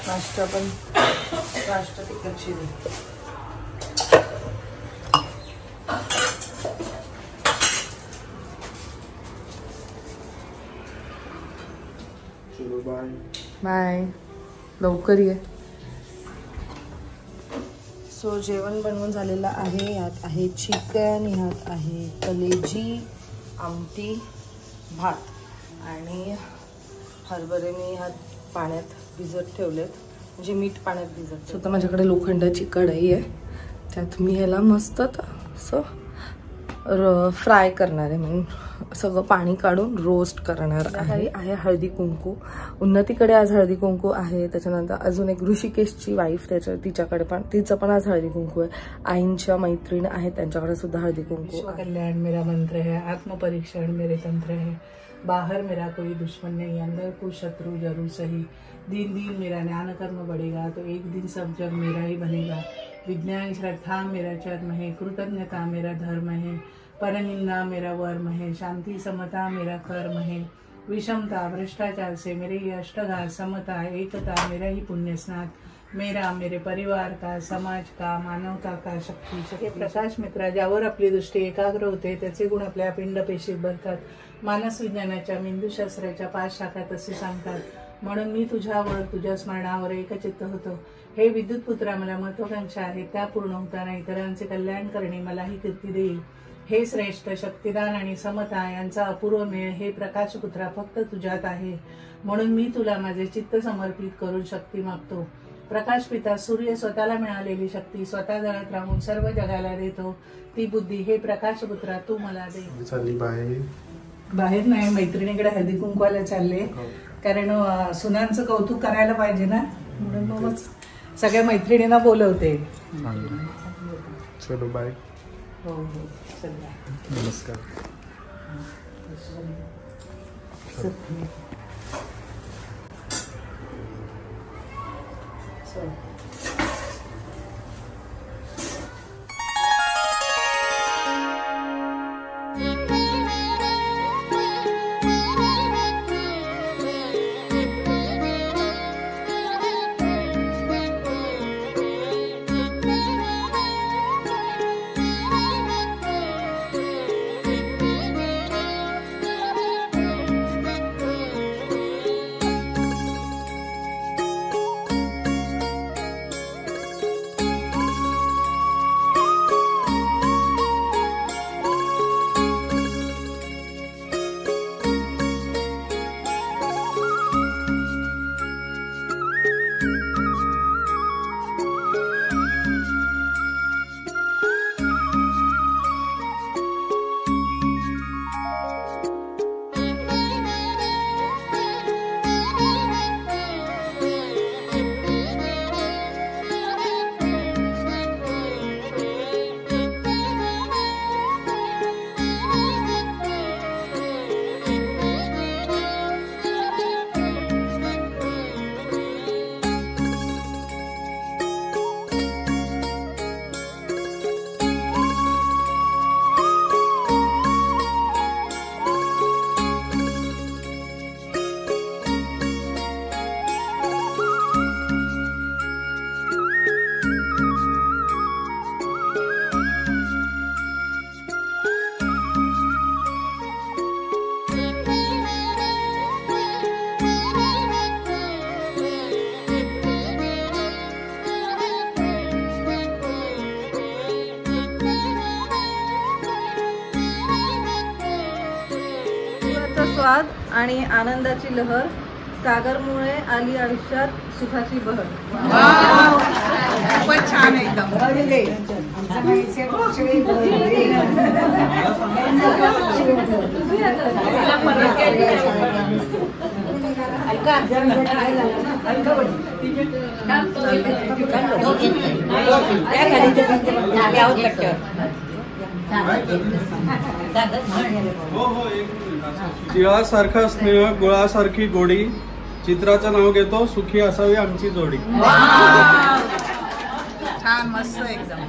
नाश्ता तिखट शिरी. चलो बाय बाय. लवकर ये. सो जेवण बनवून झालेलं आहे. यात आहे चिकन, यात आहे कलेजी, आमटी, भात आणि हरभरे मी ह्यात पाण्यात भिजत ठेवलेत, म्हणजे मीठ पाण्यात भिजत. स्वतः माझ्याकडे लोखंडाची कढई आहे, त्यात मी ह्याला मस्त असं फ्राय करणार आहे. म्हणून सगळं पाणी काढून रोस्ट करणार आहे. हळदी कुंकू. उन्नतीकडे आज हळदी कुंकू आहे. त्याच्यानंतर अजून एक ऋषिकेशची वाईफ, तिच्याकडे पण तिचं पण आज हळदी कुंकू आहे. आईंच्या मैत्रीण आहेत, त्यांच्याकडे सुद्धा हळदी कुंकू. कल्याण मेरा मंत्र है, आत्मपरीक्षण मेरे तंत्र है. बाहर मेरा कोई दुश्मन नहीं, अंदर कोई शत्रु जरूर सही. दिन दिन मेरा ज्ञान कर्म बढ़ेगा तो एक दिन सब जग मेरा ही बनेगा. विज्ञान श्रद्धा मेरा चर्म है, कृतज्ञता मेरा धर्म है. परनिंदा मेरा वर्म है, शांति समता मेरा कर्म है. विषमता भ्रष्टाचार से मेरे अष्टघात, समता एकता मेरा ही पुण्य स्नान. मेरा मेरे परिवार का, समाज का, मानवता का शक्ती. प्रकाश मित्रा, ज्यावर आपली दृष्टी एकाग्र होते त्याचे गुण आपल्या पिंडपेशीत भरतात. मानस विज्ञानाच्या मेंदूशास्त्राच्या 5 शाखा तसे सांगतात. म्हणून मी तुझ्यावर, तुझ्या स्मरणावर एकचित्त होतो. हे विद्युत पुत्रा, मला महत्वाकांक्षा आहे, त्या पूर्ण होताना इतरांचे कल्याण करणे मलाही कीर्ती देईल. हे श्रेष्ठ शक्तिदान आणि समता यांचा अपूर्व मेळ हे प्रकाशपुत्रा फक्त तुझ्यात आहे. म्हणून मी तुला माझे चित्त समर्पित करून शक्ती मागतो. प्रकाश पिता सूर्य स्वतःला मिळालेली शक्ती स्वतः जळत राहून सर्व जगाला देतो. ती बुद्धी हे प्रकाशपुत्रा तू मला दे. चालली बाहेर नाही, मैत्रिणीकडे हळदी कुंकवाला चालले, कारण सुनांचं कौतुक करायला पाहिजे ना, म्हणून मग सगळ्या मैत्रिणींना बोलवते. चलो बाय. हो हो, चल नमस्कार. स्वाद आणि आनंदाची लहर, सागरमुळे आली आयुष्यात सुखाची बहर. खूपच छान एकदम. तिळासारखा स्नेह, गुळासारखी गोडी, चित्राचं नाव घेतो, सुखी असावी आमची जोडी. छान, मस्त एकदम.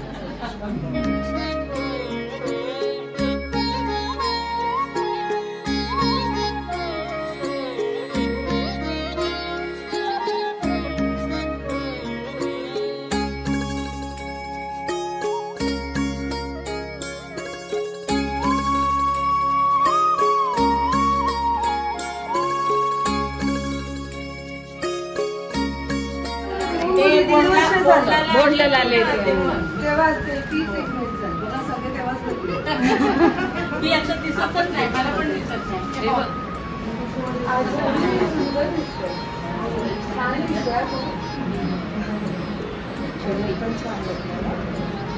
1.5 वर्ष झालं बोर्डला लागले तेव्हाच ते 30 एक मिनिट झाली मला सगळे तेव्हाच भेटले. ती आता दिसतच नाही, मला पण दिसत नाही. हे बघ.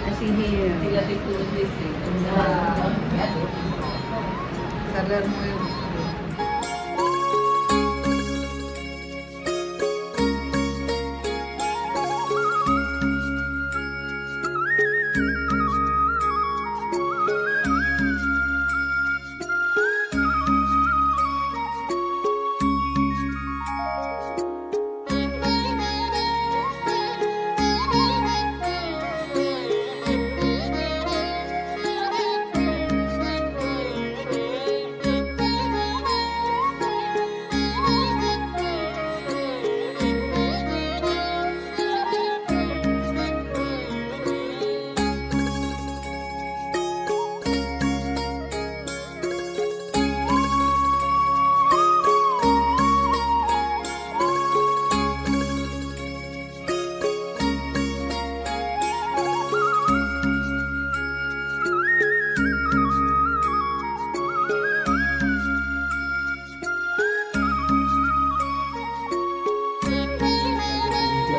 अशी ही तिला ती करून दिसते कलरमुळे.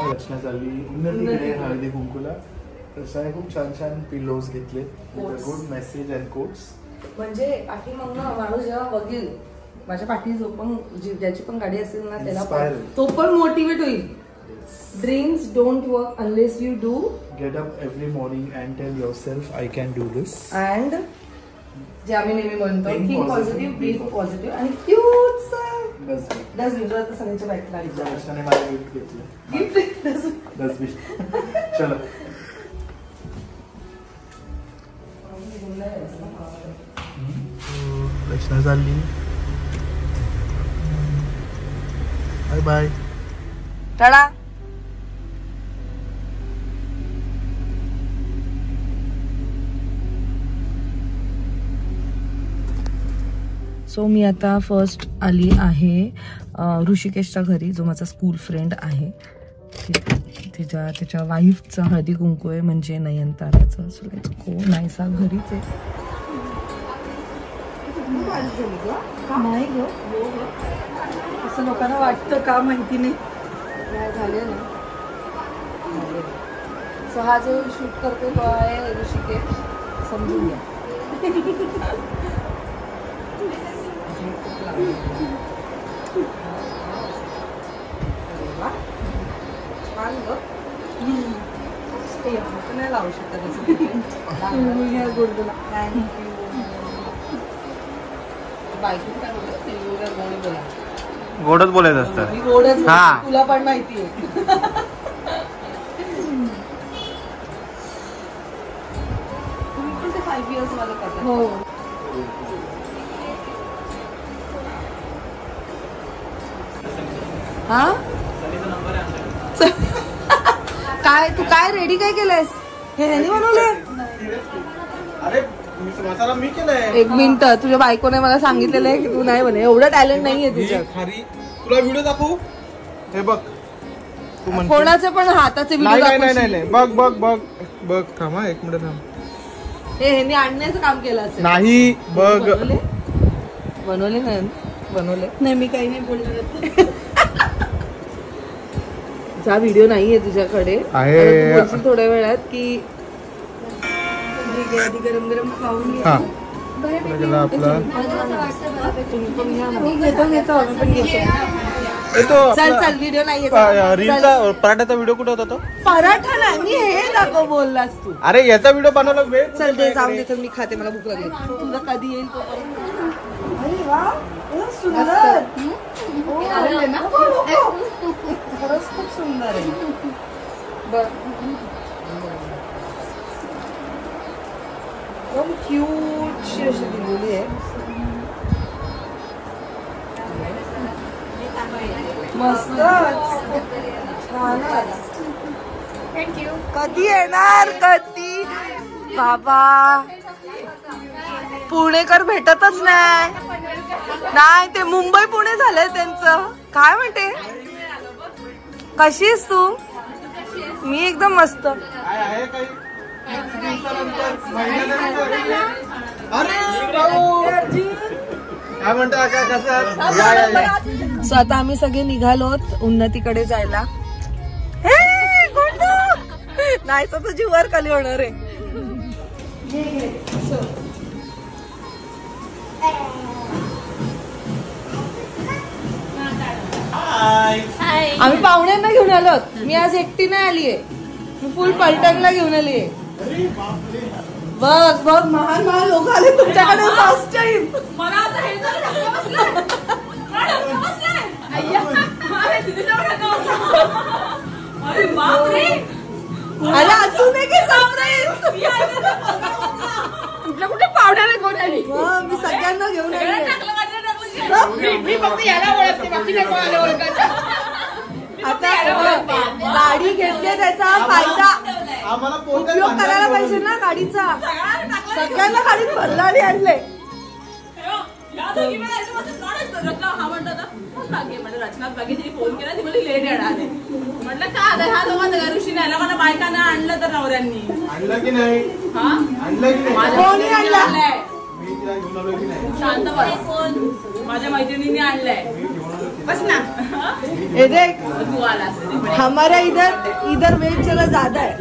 रचना चालली उन्नतीकडे हळदी कुंकूला. रचनाने खूप छान छान पिलोज घेतले, गुड मेसेज अँड कोट्स. म्हणजे पाठीमागून माणूस जेव्हा बघेल माझ्या पाठी जो पण ज्याची पण गाडी असेल ना त्याला तो पण मोटिवेट होईल. Dreams don't work unless you do. Get up every morning and tell yourself I can do this. And जे आम्ही नेहमी म्हणतो थिंक पॉझिटिव्ह, बी पॉझिटिव्ह आणि क्यूट डस्टबिन सगळ्यांच्या बाईकला रचनाने मला गिफ्ट घेतलं. डस्टबिन. चलो रचना चालली. Bye bye. टाळा. सो मी आता फर्स्ट आली आहे ऋषिकेशच्या घरी, जो माझा स्कूल फ्रेंड आहे. त्याच्या वाईफचा हळदी कुंकू आहे, म्हणजे नयनताराचं. So let's go. नाहीसा घरीच आहे. नाही ग, असं लोकांना वाटतं का माहिती नाही. झाले ना. सो हा जो शूट करतो तो आहे ऋषिकेश, समजून घ्या. छान ग. नाही लावू शकत. गोडच बोलायचं असतं. गोडच तुला पण माहिती आहे. तुम्ही पण 5 years मला करता. हो. हा काय तू काय रेडी काय केलंयस? हे ह्यानी बनवलंय? मसाला मी केलाय. एक मिनिट, तुझ्या बायकोने मला सांगितलेलं आहे की तू नाही बने. एवढं टॅलेंट नाहीये तुझ्यात. तुला व्हिडिओ दाखवू? हे बघ. कोणाचे पण हाताचे व्हिडिओ नाही बघ बघ बघ बघ. थांबा 1 मिनिट थांब. हे ह्यानी आणण्याचं काम केलं असेल. नाही बघ. बनवले नाही मी काही नाही बोलणार. हा व्हिडिओ नाहीये तुझ्याकडे. थोड्या वेळात की गरम गरम खाऊन घ्या. चल व्हिडिओ नाहीये. पराठाचा व्हिडिओ कुठे होता तो? पराठा नाही, हे दाखव बोललास तू. अरे याचा व्हिडिओ बनवला वेळ. चल ते जाऊन दे, मी खाते, मला भूक लागली. तुझा कधी येईल तो. अरे वा, सुंदर. खरंच खूप सुंदर आहे. एकदम क्यूट अशी दिलेली आहे. मस्त छान. थँक्यू. कधी येणार? कधी बाबा? पुणेकर भेटतच नाही. ते मुंबई पुणे झालंय त्यांचं. काय म्हणते? कशीस तू? मी एकदम मस्त. काय आहे काही काय म्हणता काय कसं. सो आता आम्ही सगळे निघालोत उन्नतीकडे जायला. नाही तर तुझी वर खाली होणार आहे. आम्ही पाहुण्यांना घेऊन आलोत. मी आज एकटी नाही आलीये, मी फुल पलटणला घेऊन आलीये. बघ बघ महान महान लोक आले तुमच्याकडे फर्स्ट टाइम. अरे असू दे की कुठल्या कुठे पाहुण्याला घेऊन आली. मी सगळ्यांना घेऊन आली. आता गाडी घेतली त्याचा फायदा उपयोग करायला पाहिजे ना गाडीचा. सगळ्यांना गाडीत भरला आणि आणले. रचनात बाकी फोन केला ती मला लेट येणार म्हटलं का ह्या दोघांना ऋषीने आला मला बायकांना आणलं तर नवऱ्यांनी आणलं की नाही. आणलं की नाही. शांत बस. माझ्या मैत्रिणीने आणलंय. बस ना. ये देख तू आला हमारा इधर वेट चला ज्यादा है.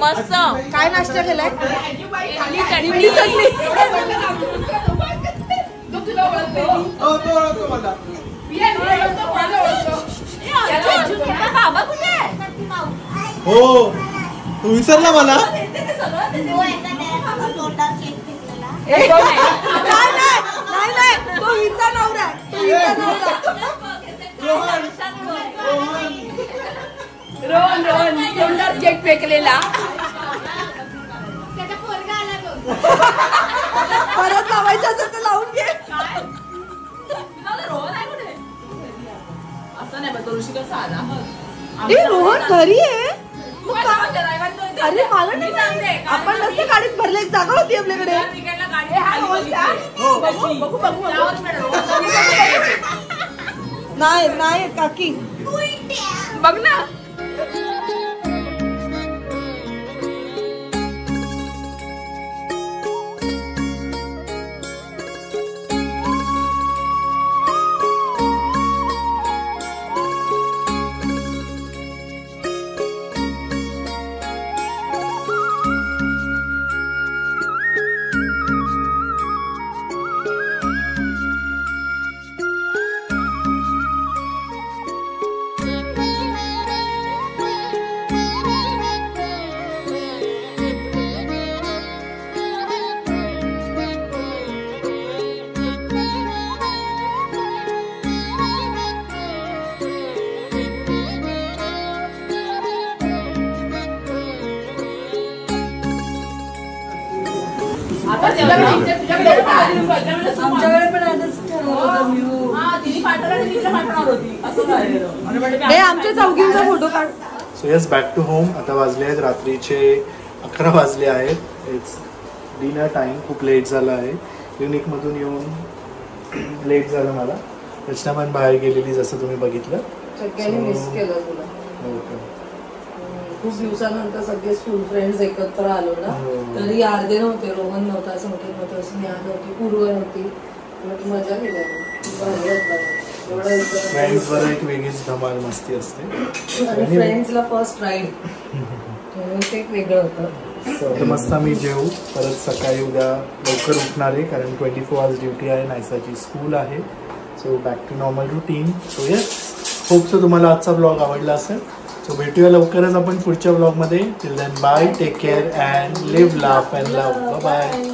मस्त. काय नाश्ता केलाय. बाबा कुठे हो तू विसरला मला. नाही तो हिचा नवरा. रोहन तोंडात केक फेकलेला. परत लावायचं असेल तर लावून घे. रोहन आहे कुठे. असं नाही तो ऋषी कसा आला. रोहन घरी आहे. अरे मला नाही आपण नसते गाडीत भरले. एक जागा होती आपल्याकडे. नाही काकी बघ ना. आमच्याकडे पण आमच्या चौघींचा फोटो काढ. So yes back to home. आता वाजले आहेत रात्रीचे 11 वाजले आहेत. It's dinner time. खूप लेट झाला आहे. क्लिनिकमधून येऊन लेट झालं मला. रचना पण बाहेर गेलेली जसं तुम्ही बघितलं. सगळ्यांनी मिस केलं तुला. खूप दिवसानंतर सगळे स्कूल फ्रेंड्स एकत्र आलो ना. तरी अर्धे नव्हते. रोहन नव्हता, संकेत नव्हता, स्नेहा नव्हती, पूर्व नव्हती. मजा केली. फ्रेंड्स वर एक वेगळीच धमाल मस्ती असते. फ्रेंड्सला फर्स्ट राईड ते एक वेगळं होतं. मस्त आम्ही जेवू. परत सकाळी उद्या लवकर उठणार आहे कारण 24 आवर्स ड्युटी आहे. नायसाची स्कूल आहे. So back to normal routine. So yes hope so तुम्हाला आजचा ब्लॉग आवडला असेल. सो भेटूया लवकरच आपण पुढच्या ब्लॉग मध्ये. Till then bye. Take care and live laugh and love. Bye.